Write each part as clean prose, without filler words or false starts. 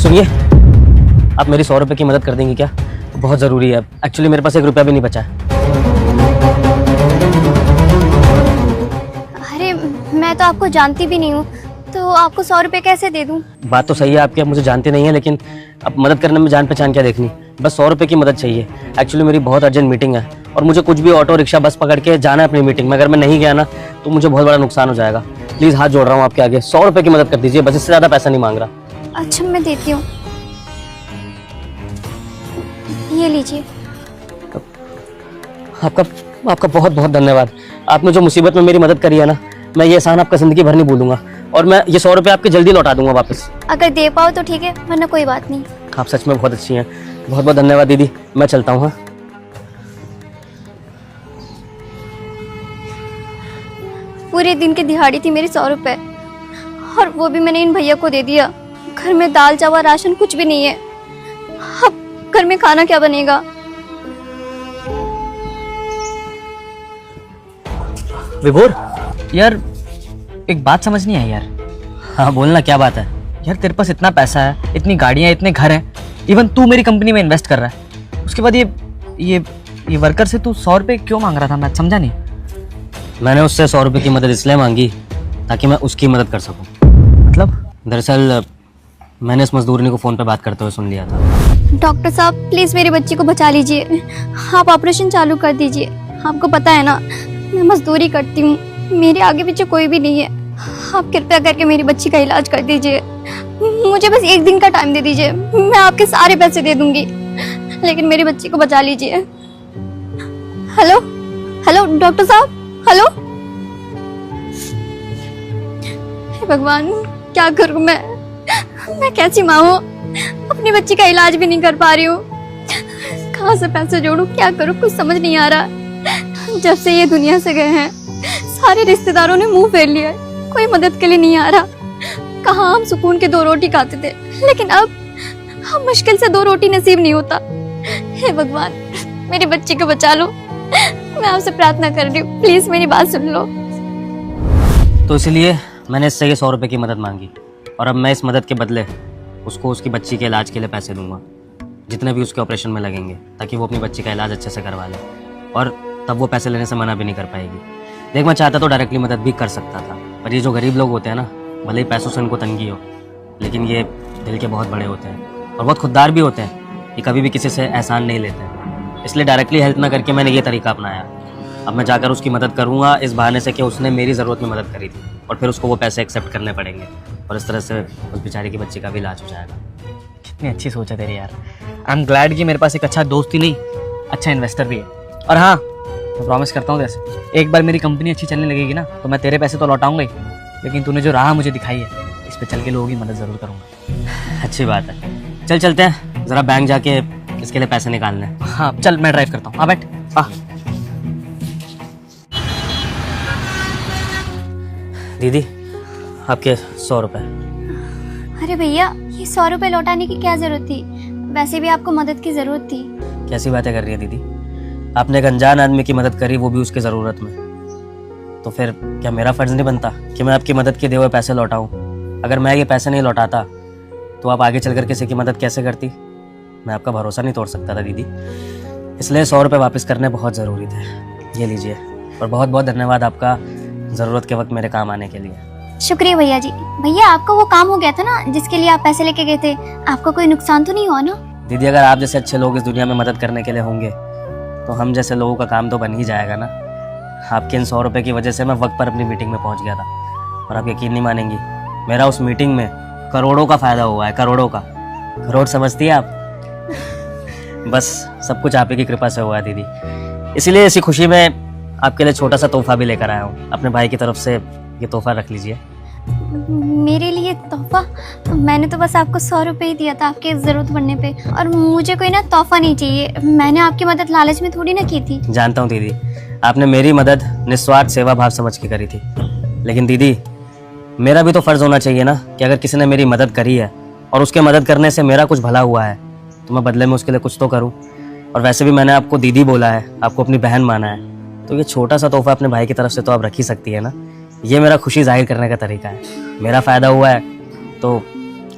सुनिए, आप मेरी 100 रुपये की मदद कर देंगी क्या? बहुत ज़रूरी है, एक्चुअली मेरे पास 1 रुपया भी नहीं बचा है। अरे मैं तो आपको जानती भी नहीं हूँ, तो आपको 100 रुपये कैसे दे दूँ? बात तो सही है आपकी, आप मुझे जानते नहीं है, लेकिन अब मदद करने में जान पहचान क्या देखनी। बस 100 रुपये की मदद चाहिए। एक्चुअली मेरी बहुत अर्जेंट मीटिंग है और मुझे कुछ भी ऑटो रिक्शा बस पकड़ के जाना है अपनी मीटिंग में। अगर मैं नहीं गया ना तो मुझे बहुत बड़ा नुकसान हो जाएगा। प्लीज़ हाथ जोड़ रहा हूँ आपके आगे, 100 रुपये की मदद कर दीजिए, बस इससे ज़्यादा पैसा नहीं मांग रहा। अच्छा मैं देती हूँ, ये लीजिए। आपका बहुत बहुत धन्यवाद। आपने जो मुसीबत में मेरी मदद करी है ना, मैं ये एहसान आपका ज़िंदगी भर नहीं भूलूंगा और मैं ये 100 रुपये आपके जल्दी लौटा दूंगा वापस। अगर दे पाओ तो ठीक है, वरना कोई बात नहीं। आप सच में बहुत अच्छी हैं। बहुत बहुत धन्यवाद दीदी, मैं चलता हूँ। हाँ, पूरे दिन की दिहाड़ी थी मेरी 100 रुपये, और वो भी मैंने इन भैया को दे दिया। घर में दाल चावल राशन कुछ भी नहीं है, अब घर में खाना क्या बनेगा? विभोर, यार एक बात समझ नहीं आई यार। हाँ बोलना, क्या बात है? यार तेरे पास इतना पैसा है, इतनी गाड़ियाँ, इतने घर हैं, इवन तू मेरी कंपनी में इन्वेस्ट कर रहा है, उसके बाद ये वर्कर से तू 100 रुपये क्यों मांग रहा था? मैं समझा नहीं। मैंने उससे 100 रुपये की मदद इसलिए मांगी ताकि मैं उसकी मदद कर सकूं। मतलब? दरअसल मैंने इस मजदूरनी को फ़ोन पे बात करते हुए सुन लिया था। डॉक्टर साहब प्लीज़ मेरी बच्ची को बचा लीजिए, आप ऑपरेशन चालू कर दीजिए। आपको पता है ना मैं मजदूरी करती हूँ, मेरे आगे पीछे कोई भी नहीं है। आप कृपया करके मेरी बच्ची का इलाज कर दीजिए, मुझे बस 1 दिन का टाइम दे दीजिए, मैं आपके सारे पैसे दे दूंगी, लेकिन मेरी बच्ची को बचा लीजिए। हेलो हेलो डॉक्टर साहब, हेलो। हे भगवान, क्या करूं मैं कैसी माँ हूँ, अपनी बच्ची का इलाज भी नहीं कर पा रही हूँ। कहाँ से पैसे जोड़ूं, क्या करूं, कुछ समझ नहीं आ रहा। जब से ये दुनिया से गए हैं सारे रिश्तेदारों ने मुंह फेर लिया है, कोई मदद के लिए नहीं आ रहा। कहाँ हम सुकून के 2 रोटी खाते थे, लेकिन अब हम मुश्किल से 2 रोटी नसीब नहीं होता। हे भगवान, मेरी बच्ची को बचा लो, मैं आपसे प्रार्थना कर रही हूँ, प्लीज मेरी बात सुन लो। तो इसलिए मैंने इससे ये 100 रुपये की मदद मांगी और अब मैं इस मदद के बदले उसको उसकी बच्ची के इलाज के लिए पैसे दूंगा, जितने भी उसके ऑपरेशन में लगेंगे, ताकि वो अपनी बच्ची का इलाज अच्छे से करवा ले, और तब वो पैसे लेने से मना भी नहीं कर पाएगी। देख, मैं चाहता तो डायरेक्टली मदद भी कर सकता था, पर ये जो गरीब लोग होते हैं ना, भले ही पैसों से उनको तंगी हो, लेकिन ये दिल के बहुत बड़े होते हैं और बहुत खुददार भी होते हैं। ये कभी भी किसी से एहसान नहीं लेते हैं, इसलिए डायरेक्टली हेल्प ना करके मैंने ये तरीका अपनाया। अब मैं जाकर उसकी मदद करूँगा इस बहाने से कि उसने मेरी ज़रूरत में मदद करी थी, और फिर उसको वो पैसे एक्सेप्ट करने पड़ेंगे, और इस तरह से उस बेचारी की बच्ची का भी इलाज हो जाएगा। कितनी अच्छी सोच है तेरी यार। आई एम ग्लैड कि मेरे पास एक अच्छा दोस्त ही नहीं, अच्छा इन्वेस्टर भी है। और हाँ, मैं प्रॉमिस करता हूँ जैसे एक बार मेरी कंपनी अच्छी चलने लगेगी ना, तो मैं तेरे पैसे तो लौटाऊंगा ही, लेकिन तूने जो राह मुझे दिखाई है इस पे चल के लोगों की मदद ज़रूर करूँगा। अच्छी बात है, चल चलते हैं, ज़रा बैंक जाके इसके लिए पैसे निकालने हैं। हाँ चल, मैं ड्राइव करता हूँ। हाँ बैठ। हाँ दीदी, आपके 100 रुपये। अरे भैया, ये 100 रुपये लौटाने की क्या जरूरत थी? वैसे भी आपको मदद की जरूरत थी। कैसी बातें कर रही है दीदी? आपने एक अनजान आदमी की मदद करी, वो भी उसकी ज़रूरत में, तो फिर क्या मेरा फ़र्ज़ नहीं बनता कि मैं आपकी मदद के दिए हुए पैसे लौटाऊं? अगर मैं ये पैसे नहीं लौटाता तो आप आगे चलकर किसी की मदद कैसे करती? मैं आपका भरोसा नहीं तोड़ सकता था दीदी, इसलिए 100 रुपये वापस करने बहुत ज़रूरी थे। ये लीजिए, और बहुत बहुत धन्यवाद आपका ज़रूरत के वक्त मेरे काम आने के लिए। शुक्रिया भैया जी। भैया, आपका वो काम हो गया था ना जिसके लिए आप पैसे लेके गए थे, आपको कोई नुकसान तो नहीं हुआ ना? दीदी, अगर आप जैसे अच्छे लोग इस दुनिया में मदद करने के लिए होंगे तो हम जैसे लोगों का काम तो बन ही जाएगा ना। आपके इन 100 रुपये की वजह से मैं वक्त पर अपनी मीटिंग में पहुंच गया था, और आप यकीन नहीं मानेंगी, मेरा उस मीटिंग में करोड़ों का फ़ायदा हुआ है। करोड़ों का। करोड़ समझती है आप? बस सब कुछ आप ही की कृपा से हुआ है दीदी, इसलिए इसी खुशी में आपके लिए छोटा सा तोहफा भी लेकर आया हूँ। अपने भाई की तरफ से ये तोहफा रख लीजिए। मेरे लिए तोहफा? मैंने तो बस आपको 100 रुपये ही दिया था आपके ज़रूरत पड़ने पे, और मुझे कोई ना तोहफा नहीं चाहिए। मैंने आपकी मदद लालच में थोड़ी ना की थी। जानता हूँ दीदी, आपने मेरी मदद निस्वार्थ सेवा भाव समझ के करी थी, लेकिन दीदी मेरा भी तो फ़र्ज़ होना चाहिए ना कि अगर किसी ने मेरी मदद करी है और उसके मदद करने से मेरा कुछ भला हुआ है तो मैं बदले में उसके लिए कुछ तो करूँ। और वैसे भी मैंने आपको दीदी बोला है, आपको अपनी बहन माना है, तो ये छोटा सा तोहफा अपने भाई की तरफ से तो आप रख ही सकती है ना। ये मेरा खुशी जाहिर करने का तरीका है। मेरा फ़ायदा हुआ है तो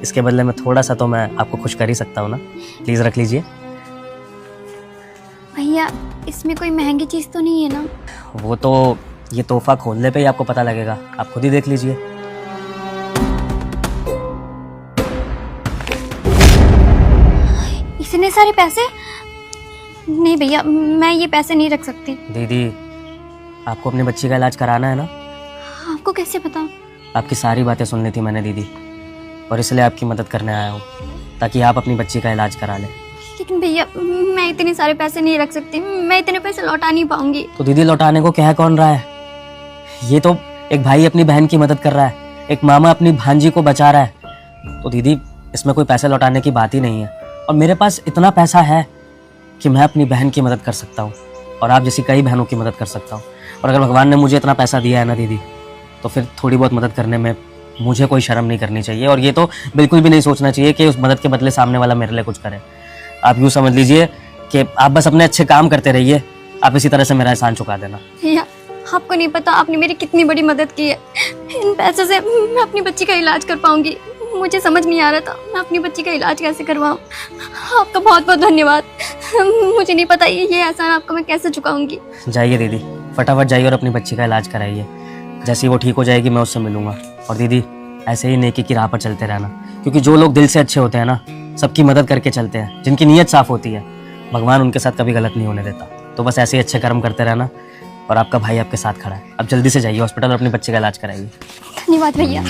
इसके बदले में थोड़ा सा तो मैं आपको खुश कर ही सकता हूँ ना। प्लीज़ रख लीजिए। भैया इसमें कोई महंगी चीज़ तो नहीं है ना? वो तो ये तोहफा खोलने पे ही आपको पता लगेगा, आप खुद ही देख लीजिए। इतने सारे पैसे? नहीं भैया, मैं ये पैसे नहीं रख सकती। दीदी, आपको अपनी बच्ची का इलाज कराना है ना? आपको कैसे पता? आपकी सारी बातें सुन ली थी मैंने दीदी, और इसलिए आपकी मदद करने आया हूँ ताकि आप अपनी बच्ची का इलाज करा लें। लेकिन भैया मैं इतने सारे पैसे नहीं रख सकती, मैं इतने पैसे लौटा नहीं पाऊंगी। तो दीदी, लौटाने को कह कौन रहा है? ये तो एक भाई अपनी बहन की मदद कर रहा है, एक मामा अपनी भांजी को बचा रहा है। तो दीदी, इसमें कोई पैसे लौटाने की बात ही नहीं है। और मेरे पास इतना पैसा है कि मैं अपनी बहन की मदद कर सकता हूँ और आप जैसी कई बहनों की मदद कर सकता हूँ। और अगर भगवान ने मुझे इतना पैसा दिया है ना दीदी, तो फिर थोड़ी बहुत मदद करने में मुझे कोई शर्म नहीं करनी चाहिए। और ये तो बिल्कुल भी नहीं सोचना चाहिए कि उस मदद के बदले सामने वाला मेरे लिए कुछ करे। आप यूँ समझ लीजिए कि आप बस अपने अच्छे काम करते रहिए, आप इसी तरह से मेरा एहसान चुका देना। भैया आपको नहीं पता आपने मेरी कितनी बड़ी मदद की है। इन पैसों से मैं अपनी बच्ची का इलाज कर पाऊंगी। मुझे समझ नहीं आ रहा था मैं अपनी बच्ची का इलाज कैसे करवाऊं। आपका बहुत बहुत धन्यवाद। मुझे नहीं पता ये एहसान आपको मैं कैसे चुकाऊंगी। जाइए दीदी, फटाफट जाइए और अपनी बच्ची का इलाज कराइए। जैसे ही वो ठीक हो जाएगी मैं उससे मिलूंगा। और दीदी, ऐसे ही नेकी की राह पर चलते रहना, क्योंकि जो लोग दिल से अच्छे होते हैं ना, सबकी मदद करके चलते हैं, जिनकी नीयत साफ होती है, भगवान उनके साथ कभी गलत नहीं होने देता। तो बस ऐसे ही अच्छे कर्म करते रहना, और आपका भाई आपके साथ खड़ा है। अब जल्दी से जाइए हॉस्पिटल और अपनी बच्ची का इलाज कराइए। धन्यवाद भैया।